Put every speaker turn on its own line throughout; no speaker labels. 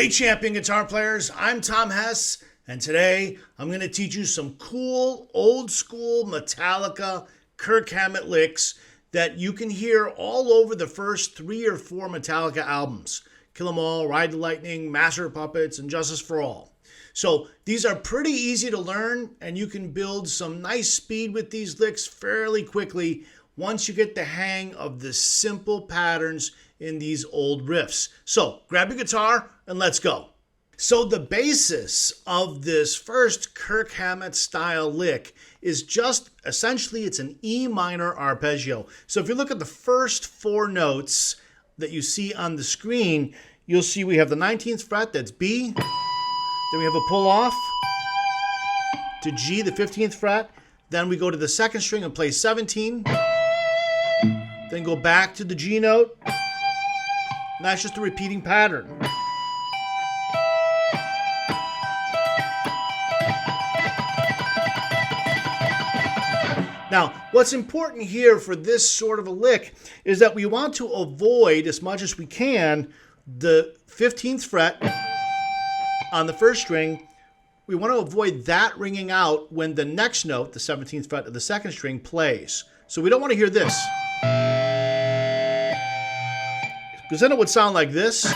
Hey champion guitar players, I'm Tom Hess, and today I'm going to teach you some cool old school Metallica Kirk Hammett licks that you can hear all over the first 3 or 4 Metallica albums. Kill 'Em All, Ride the Lightning, Master of Puppets, and Justice for All. So these are pretty easy to learn, and you can build some nice speed with these licks fairly quickly once you get the hang of the simple patterns in these old riffs. So grab your guitar and let's go. So the basis of this first Kirk Hammett style lick is just essentially it's an E minor arpeggio. So if you look at the first 4 notes that you see on the screen, you'll see we have the 19th fret, that's B. Then we have a pull off to G, the 15th fret. Then we go to the 2nd string and play 17. Then go back to the G note. And that's just a repeating pattern. Now, what's important here for this sort of a lick is that we want to avoid, as much as we can, the 15th fret on the 1st string. We want to avoid that ringing out when the next note, the 17th fret of the 2nd string, plays. So we don't want to hear this, because then it would sound like this.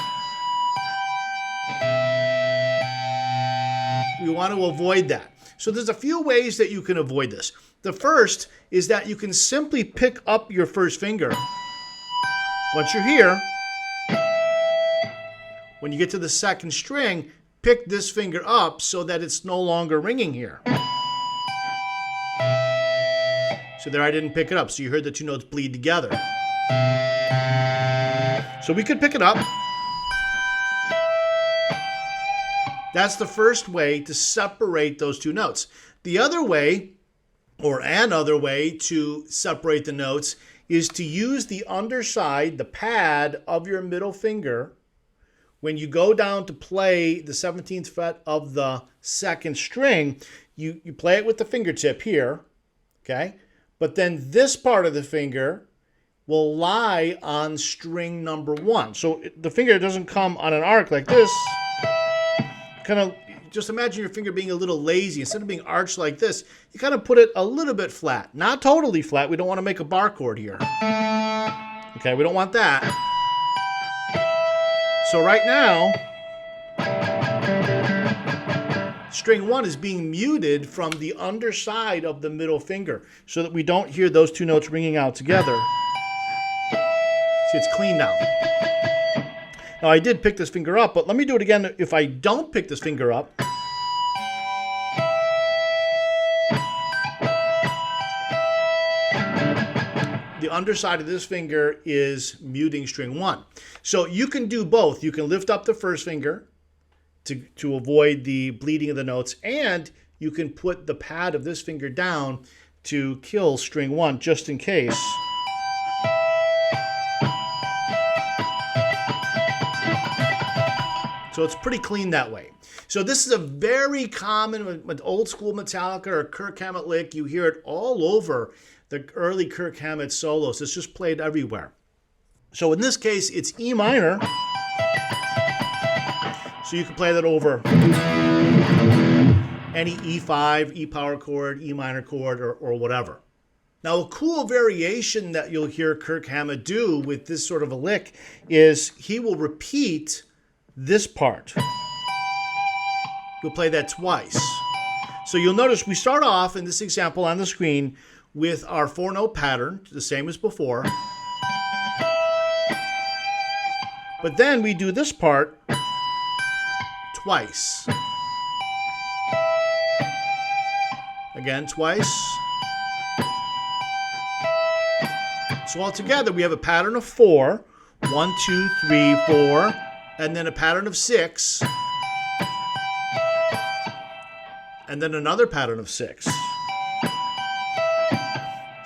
We want to avoid that. So there's a few ways that you can avoid this. The first is that you can simply pick up your first finger. Once you're here, when you get to the 2nd string, pick this finger up so that it's no longer ringing here. So there I didn't pick it up, so you heard the 2 notes bleed together. So we could pick it up. That's the first way to separate those 2 notes. The other way, or another way to separate the notes, is to use the underside, the pad of your middle finger. When you go down to play the 17th fret of the 2nd string, you play it with the fingertip here, okay? But then this part of the finger will lie on string number 1. So the finger doesn't come on an arc like this. Kind of, just imagine your finger being a little lazy. Instead of being arched like this, you kind of put it a little bit flat. Not totally flat. We don't want to make a bar chord here. Okay, we don't want that. So right now, string 1 is being muted from the underside of the middle finger so that we don't hear those 2 notes ringing out together. See, it's clean now. Now, I did pick this finger up, but let me do it again if I don't pick this finger up. The underside of this finger is muting string 1. So you can do both. You can lift up the first finger to avoid the bleeding of the notes, and you can put the pad of this finger down to kill string 1 just in case. So it's pretty clean that way. So this is a very common with old school Metallica or Kirk Hammett lick. You hear it all over the early Kirk Hammett solos. It's just played everywhere. So in this case, it's E minor. So you can play that over any E5, E power chord, E minor chord, or whatever. Now, a cool variation that you'll hear Kirk Hammett do with this sort of a lick is he will repeat this part. You'll play that twice. So you'll notice we start off in this example on the screen with our 4-note pattern, the same as before. But then we do this part twice. Again, twice. So altogether we have a pattern of 4. 1, 2, 3, 4. And then a pattern of 6. And then another pattern of 6.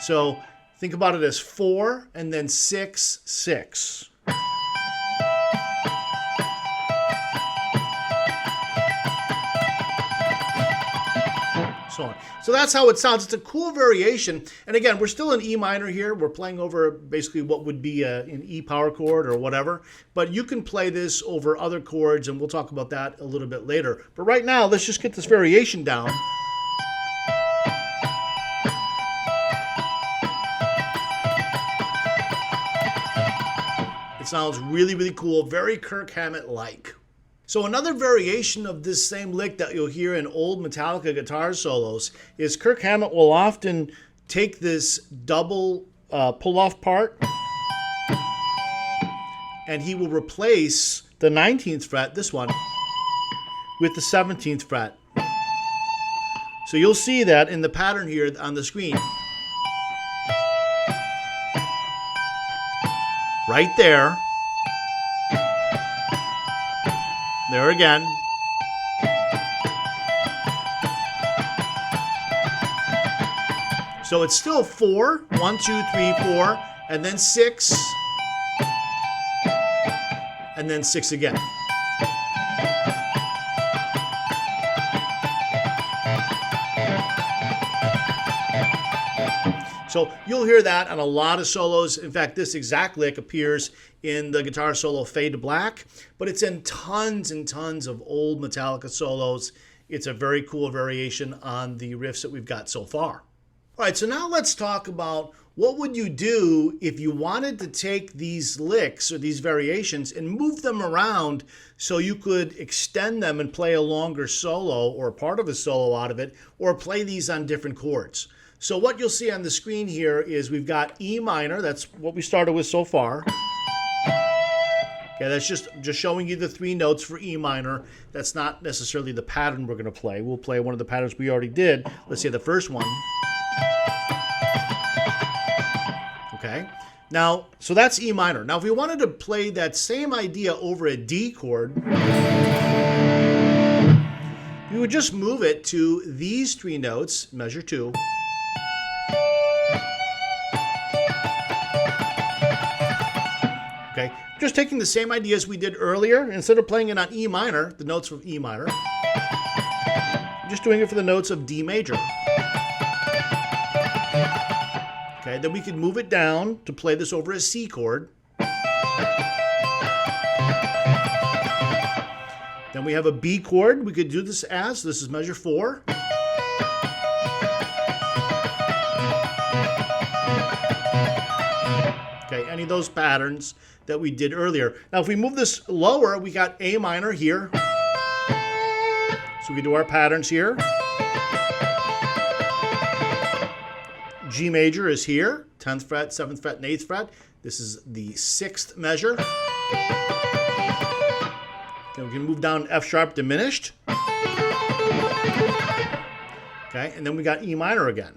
So think about it as 4 and then 6, 6. So so on. So that's how it sounds. It's a cool variation. And again, we're still in E minor here. We're playing over basically what would be an E power chord or whatever. But you can play this over other chords, and we'll talk about that a little bit later. But right now, let's just get this variation down. It sounds really, really cool. Very Kirk Hammett-like. So another variation of this same lick that you'll hear in old Metallica guitar solos is Kirk Hammett will often take this double pull-off part and he will replace the 19th fret, this one, with the 17th fret. So you'll see that in the pattern here on the screen. Right there. There again. So it's still 4, 1, 2, 3, 4, and then 6, and then 6 again. So you'll hear that on a lot of solos. In fact, this exact lick appears in the guitar solo Fade to Black, but it's in tons and tons of old Metallica solos. It's a very cool variation on the riffs that we've got so far. All right, so now let's talk about what would you do if you wanted to take these licks or these variations and move them around so you could extend them and play a longer solo or part of a solo out of it, or play these on different chords. So what you'll see on the screen here is we've got E minor. That's what we started with so far. Okay, that's just showing you the 3 notes for E minor. That's not necessarily the pattern we're going to play. We'll play one of the patterns we already did. Let's say the first one. Okay, now, so that's E minor. Now, if we wanted to play that same idea over a D chord, we would just move it to these 3 notes, measure 2. Okay, just taking the same ideas we did earlier. Instead of playing it on E minor, the notes of E minor, I'm just doing it for the notes of D major. Okay, then we could move it down to play this over a C chord. Then we have a B chord. We could do this as, this is measure 4. Okay, any of those patterns that we did earlier. Now, if we move this lower, we got A minor here. So we can do our patterns here. G major is here, 10th fret, 7th fret, and 8th fret. This is the 6th measure. Okay, we can move down F sharp diminished. Okay, and then we got E minor again.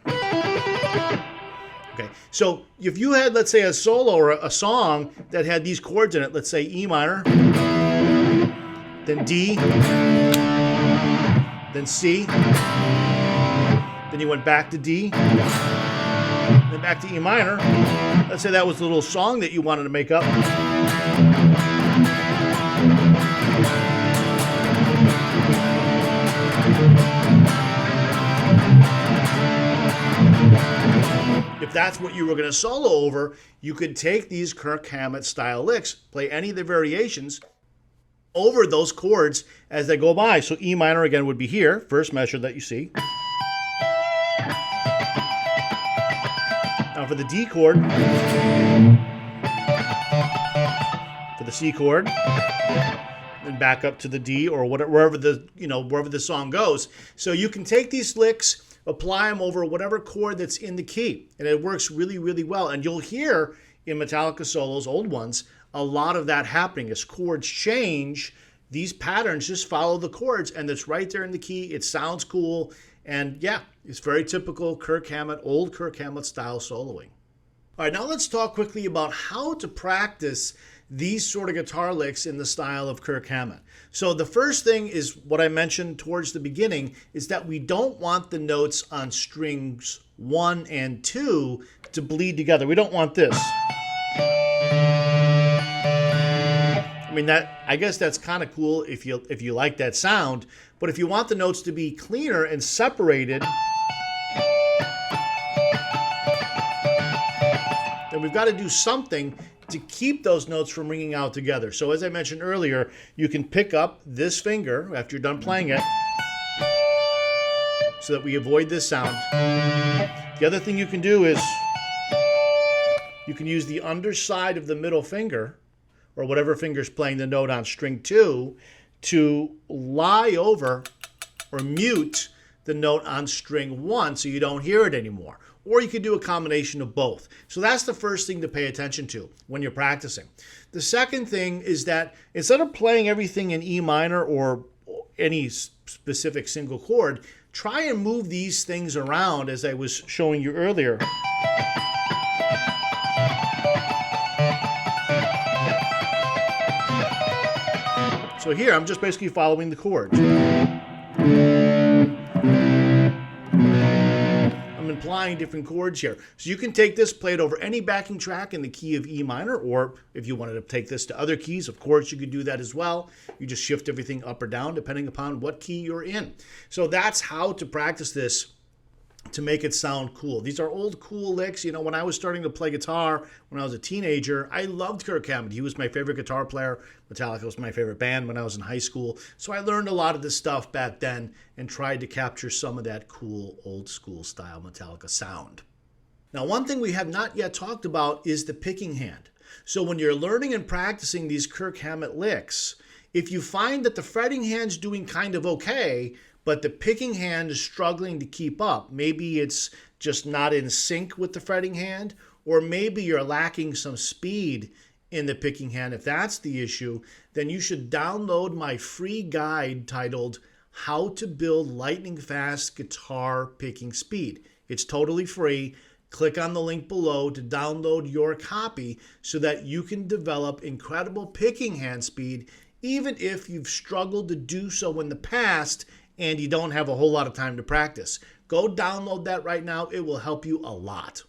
Okay, so if you had, let's say, a solo or a song that had these chords in it, let's say E minor, then D, then C, then you went back to D, then back to E minor. Let's say that was a little song that you wanted to make up. If that's what you were going to solo over, you could take these Kirk Hammett style licks, play any of the variations over those chords as they go by. So E minor again would be here, first measure that you see. Now for the D chord, for the C chord, then back up to the D or whatever, wherever the song goes. So you can take these licks, apply them over whatever chord that's in the key, and it works really, really well. And you'll hear in Metallica solos, old ones, a lot of that happening. As chords change, these patterns just follow the chords, and it's right there in the key. It sounds cool, and yeah, it's very typical Kirk Hammett, old Kirk Hammett style soloing. All right, now let's talk quickly about how to practice these sort of guitar licks in the style of Kirk Hammett. So the first thing is what I mentioned towards the beginning, is that we don't want the notes on strings 1 and 2 to bleed together. We don't want this. I mean, I guess that's kind of cool if you like that sound, But if you want the notes to be cleaner and separated, then we've got to do something to keep those notes from ringing out together. So as I mentioned earlier, you can pick up this finger after you're done playing it so that we avoid this sound. The other thing you can do is you can use the underside of the middle finger, or whatever finger's playing the note on string 2, to lie over or mute the note on string 1 so you don't hear it anymore. Or you could do a combination of both. So that's the first thing to pay attention to when you're practicing. The second thing is that instead of playing everything in E minor or any specific single chord, try and move these things around as I was showing you earlier. So here, I'm just basically following the chords. I'm implying different chords here. So you can take this, play it over any backing track in the key of E minor, or if you wanted to take this to other keys, of course, you could do that as well. You just shift everything up or down depending upon what key you're in. So that's how to practice this to make it sound cool. These are old cool licks. You know, when I was starting to play guitar when I was a teenager, I loved Kirk Hammett. He was my favorite guitar player. Metallica was my favorite band when I was in high school. So I learned a lot of this stuff back then and tried to capture some of that cool old school style Metallica sound. Now, one thing we have not yet talked about is the picking hand. So when you're learning and practicing these Kirk Hammett licks, if you find that the fretting hand's doing kind of okay, but the picking hand is struggling to keep up, maybe it's just not in sync with the fretting hand, or maybe you're lacking some speed in the picking hand. If that's the issue, then you should download my free guide titled How to Build Lightning Fast Guitar Picking Speed. It's totally free. Click on the link below to download your copy so that you can develop incredible picking hand speed, even if you've struggled to do so in the past and you don't have a whole lot of time to practice. Go download that right now. It will help you a lot.